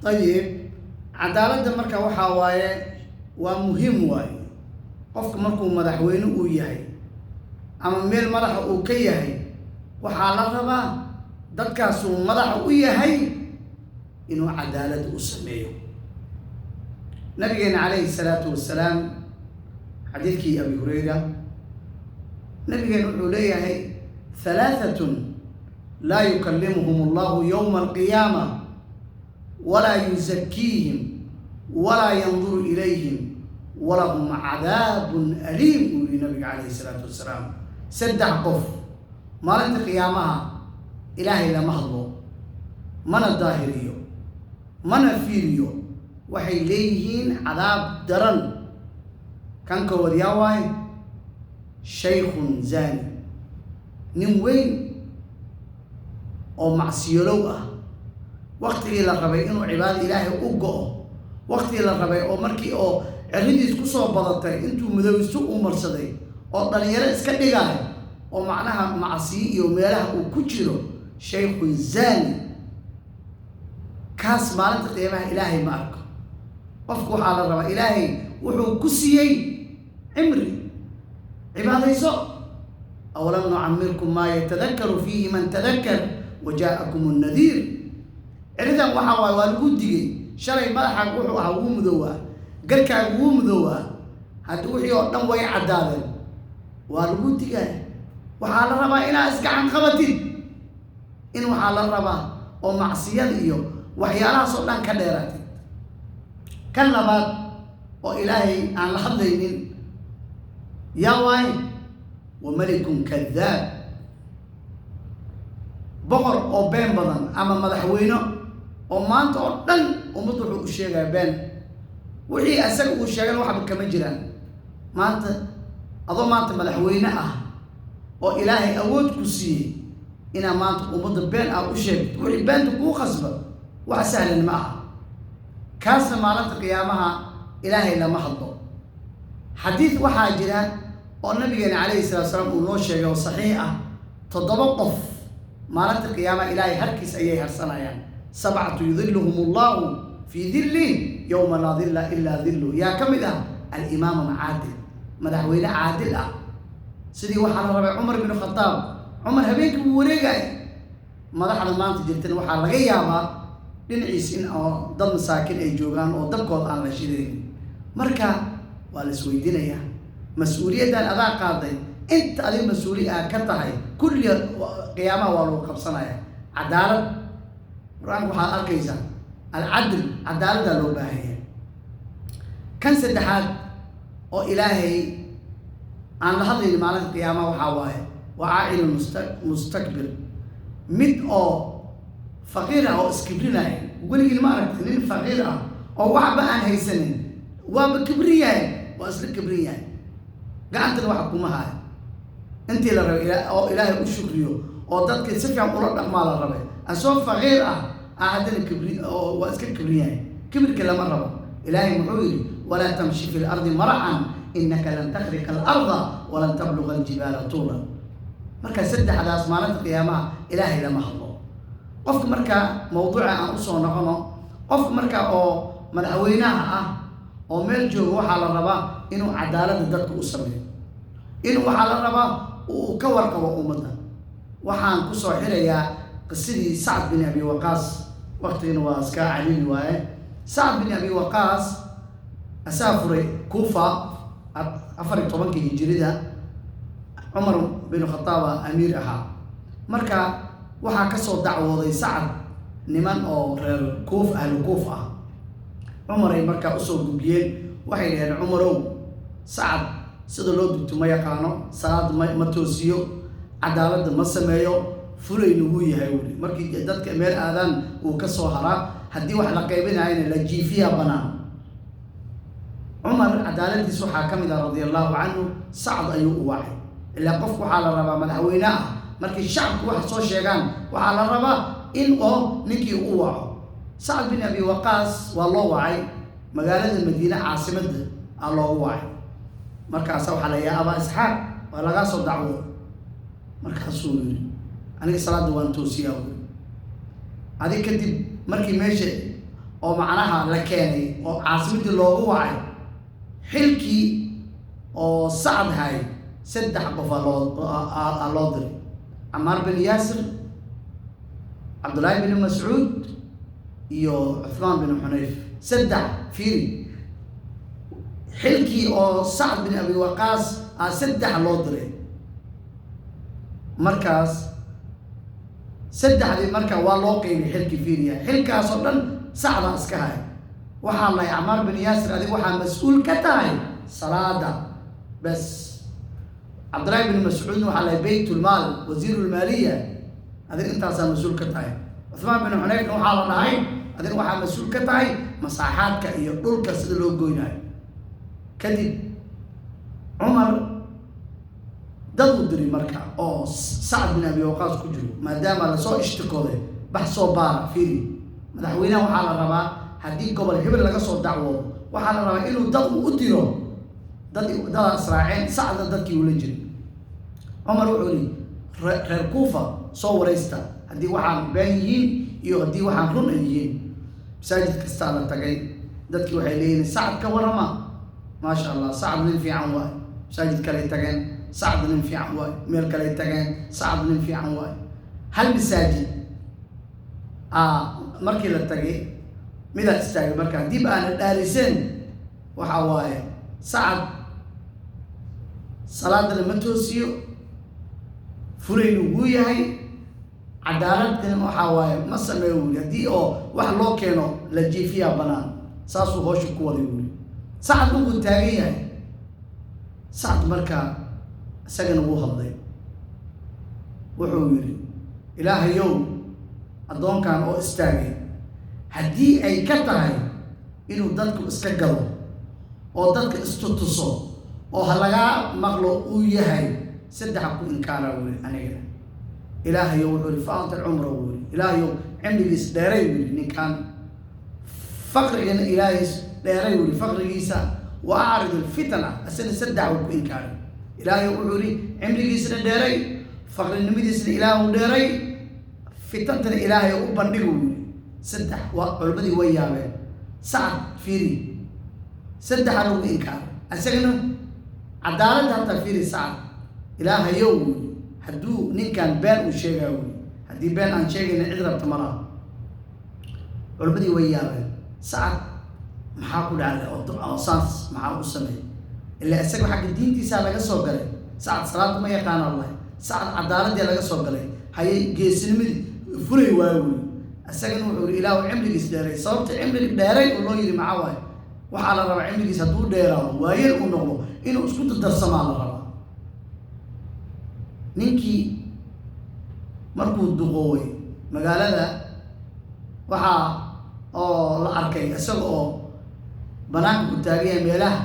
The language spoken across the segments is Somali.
طيب عدالة مركا وحاواية ومهم واي قفك مركو مدحوينه وياهي أما ميل مدح وكياهي وحالة ربا دادكاسو مدح وياهي إنه عدالة أسميه نبينا عليه الصلاة والسلام حديثك أبي هريرة نبينا عليه ثلاثة لا يكلمهم الله يوم القيامة ولا يزكيهم ولا ينظر إليهم ولهم عذاب أليم للنبي عليه الصلاة والسلام سدع قف ما لنت قيامها إلهي لمهضو من الظاهريو من الفيريو waxay leeyihiin cadaab daran kan ka wariyaa waay shaykhun zani nin weyn oo macsiyolow ah waqtigii la rabay inuu cibaado ilaahay u go'o waqtigii la rabay oo markii oo ciridiis ku soo badatay intuu madowisu u marsaday oo dhalinyaro iska dhigay oo macnaha macsiyo iyo meelaha uu ku jiro shaykhun zani kaas maalinta qiimaha ilaahay ma arko qofku waxaa la rabaa ilaahay wuxuu ku siiyey cimri cibaadayso awalam nucammirkum maa yatadakkaru fiihi man tadakkar wajaakum nnadiir ciridan waxaa waay waa lagu digay shalay madaxaaga wuxuu ahaa wuu mudowaa garkaaga wuu mudowaa haddii wixii oo dhan way caddaadeen waa lagu digay waxaa la rabaa inaad isgacan qabatid in waxaa la rabaa oo macsiyada iyo waxyaalahaas oo dhan ka dheeratid kan labaad oo ilaahay aan la hadlaynin yaa waay wa malikun kadaab boqor oo been badan ama madaxweyne oo maanta oo dhan ummad wuxuu u sheegaa been wixii asaga uu sheegan waxba kama jiraan maanta adoo maanta madaxweyne ah oo ilaahay awood ku siiyey inaa maanta ummadda been ah u sheegto wixii beenta kuu khasba wax sahlan ma aha kaasna maalinta qiyaamaha ilaahay lama hadlo xadiid waxaa jira oo nabigeena calayhi salaatu salaam uu noo sheegay oo saxiix ah 7 qof maalinta qiyaamaha ilaahay harkiis ayay harsanayaan 7 yudhilluhum allahu fi dhilli yawma la dhilla illa dhillu yaa kamid ah al-imaam al-caadil madaxweyne caadil ah sidii waxaa la rabay cumar bin khataab cumar habeenkii uu wareegay madaxda maanta jirtan waxaa laga yaabaa dhinaciis in oo dad masaakin ay joogaan oo dabkood aan la shidayn marka waa la isweydiinayaa mas-uuliyaddan adaa qaaday inta adiga mas-uuli ah ka tahay kulli qiyaamaha waa lagu qabsanayaa cadaalad qur-aanka waxaad arkaysaa alcadl cadaaladdaa loo baahanya kan saddexaad oo ilaahay aan la hadlaynin maalinta qiyaamaha waxaa waaye waa caa'ilun mustakbir mid oo فقير أو اسكبريناي وقولي ما أعرف إني فقير أو وعبة عن هيسنين وبكبرياء وأصل كبرياء قعدت الواحد كم هاي أنت لا أو إلهي وشكريه أو ضدك سفيع قرط أعمال الربع أسوف فقير أعدني كبري أو وأصل كبرياء كبر كلام الربع إلهي محوري ولا تمشي في الأرض مرعا إنك لن تخرق الأرض ولن تبلغ الجبال طولا مركز سد على أسمانات القيامة إلهي لما الله قفك مركا موضوع عن أصول نقطة قفك مركا أو مدحوينها أو ملجو وحال الربا إنه عدالة ضدك أسرة إنه وحال الربا وكورك وأمته وحان كسر حريا قصدي سعد بن أبي وقاص وقت إنه واسكا علي الواي سعد بن أبي وقاص أسافر كوفة أفرق طبعا كي جريدة عمر بن الخطاب أمير أها مركا waxaa ka soo dacwooday sacad niman oo reer kuuf ahlu kuuf ah cumar ay markaa u soo gudbiyeen waxay yidhahdeen cumarow sacad sida loo dugto ma yaqaano salaad ma toosiyo cadaaladda ma sameeyo fulayna wuu yahay weli markii dadka meel aadaan uu ka soo haraa haddii wax la qaybinayana la jiifiyaa banaan cumar cadaaladiis waxaa ka mid ah radiallahu canhu sacad ayuu u wacay ilaa qofku waxaa la rabaa madaxweyne ah markii shacabku wax soo sheegaan waxaa la rabaa in oo ninkii u waco sacad bin abi waqaas waa loo wacay magaalada madiine caasimadda aa loogu wacay markaasa waxaa la yaa abaa isxaaq waa lagaa soo dacwo markaasuu yidhi aniga salaadda waan toosiyaa wuri adig kadib markii meesha oo macnaha la keenay oo caasimadii loogu wacay xilkii oo sacad hay saddex qof loo diray Camaar bin Yaasir, Cabdullaahi bin Mascuud iyo Cuthmaan bin Xunayf. saddex fiiri xilkii oo Sacd bin Abi Waqaas saddex loo diray. markaas saddexdii marka waa loo qeybay xilkii fiiriya xilkaas oo dhan Sacda iska hay. waxaa la Camaar bin Yaasir adiga waxaa mas-uul ka tahay salaada bas. Cabdullaahi bin Mascuud waxaa la baytul maal wasiirul maaliya adiga intaasaa mas-uul ka tahay. Cuthmaan bin Xunayfna waxaa la dhahay adiga waxaa mas-uul ka tahay masaaxaadka iyo dhulka sida loo goynayo. kadib Cumar dad u diri marka oo Sacd bin Abi Waqaas ku jiro maadaama la soo ishtikooday bax soo baara fiiri madaxweynaha waxaa la rabaa haddii gobol hebel laga soo dacwoodo waxaa la rabaa inuu dad u diro dad israaceen Sacda dadkii ula jiray. Cumar wuxuu yidhi reer Kuufa soo waraysta haddii waxaan been yihiin iyo haddii waxaan run ay yihiin. masaajid kastaa la tagay dadkii waxay leeyihiin Sacd ka warama maasha Allah Sacd nin fiican waay. masaajid kale tageen Sacd nin fiican waay. meel kale tageen Sacd nin fiican waay. hal masaajid markii la tagay midaad istaagay marka dib aana dhaaliseen waxa waaye Sacd salaadana ma toosiyo fulaynu wuu yahay cadaaladna waxaa waaye ma sameeyo wuli haddii oo wax loo keeno la jiifiyaa banaan saasuu hoosha ku waday wuli. Sacd wuu taagan yahay. Sacd markaa isagana wuu hadlay wuxuu yidhi ilaahayow addoonkan oo istaagay haddii ay ka tahay inuu dadku iska galo oo dadka istutuso oo ha lagaa maqlo uu yahay saddexa ku inkaaraa wuli aniga. ilaahayow wuxuu yidhi faantir cumra wuli ilaahayow cimrigiis dheeray wuli ninkan faqrigana ilaahays dheeray wuli faqrigiisa wa acrid alfitna asana saddex uu ku inkaaray. ilaahayow wuxuu yidhi cimrigiisna dheeray faqrinimadiisna ilaahu dheeray fitantana ilaahay u bandhigu wuli saddex waa culimadii way yaabeen. Sacd fiiri saddexa lagu inkaaray asagana cadaalad hataa fiiri Sacd ilaahayow wuli hadduu ninkan been uu sheegaa wuli haddii been aan sheegayna cid rabta malaha. culimadii way yaabeen Sacd maxaa ku dhacday oo saas maxaa u sameeyay ilaa isaga xagga diintiisa laga soo galay. Sacd salaad ma yaqaan Allah. Sacd cadaaladii laga soo galay hayay geesinimada fulay waayo wuli asagana wuxuu yidhi ilaahu cimrigiis dheeray. sababta cimriga dheeray oo loo yidhi maxaa waaye waxaa la rabaa cimrigiis hadduu dheeraado waayeel uu noqdo inuu isku dardarsamaa la rabaa. ninkii markuu duqooway magaalada waxaa oo la arkay isaga oo banaanka ku taagaya meelaha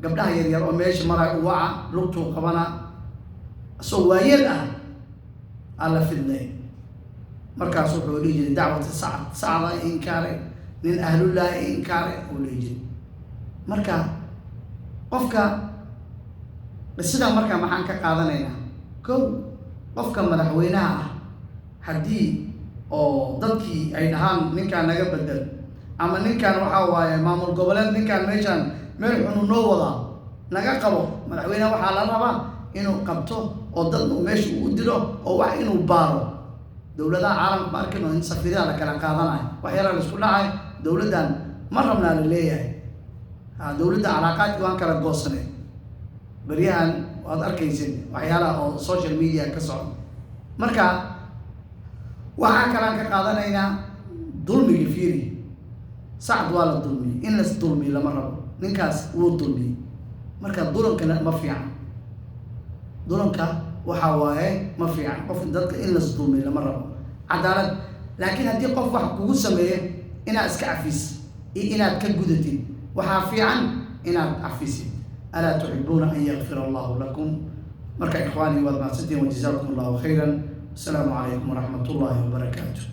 gabdhaha yaryar oo meesha maray u waca lugtuu qabana isagoo waayeel ah la fidnay. markaas wuxuu dhihi jiray dacwata Sacda inkaaray nin ahlullaahi inkaaray uu dhihi jiray. marka qofka sidaa markaa maxaan ka qaadanaynaa kow qofka madaxweynaha haddii oo dadkii ay dhahaan ninkaan naga bedel ama ninkaan waxaa waaye maamul goboleed ninkaan meeshaan meel xunu noo wadaa naga qabo madaxweynaha waxaa la rabaa inuu qabto oo dad meesha uu dilo oo wax inuu baaro. dowladaha caalamka ma arkino in safiirada la kala qaadanayo waxyaala la isku dhacay dowladdan ma rabnaa la leeyahay. dowladda calaaqaadkii waan kala goosanay baryahan waad arkaysid waxyaalaha oo social media ka socda. marka waxaa kalaan ka qaadanaynaa dulmiga fiiri Sacd waa la dulmiyey in las dulmiyo lama rabo ninkaas wuu dulmiyey. marka dulankana ma fiican dulanka waxaa waaye ma fiican qofka dadka in las dulmiyo lama rabo cadaalad. laakiin haddii qof wax kugu sameeyo inaad iska cafis iyo inaad ka gudatid waxaa fiican inaad cafisid. alaa tuxibuuna an yakfira allahu lakum. marka ikhwaanii waad mahadsantihiin wajazaakum allahu khayran. السلام عليكم ورحمة الله وبركاته.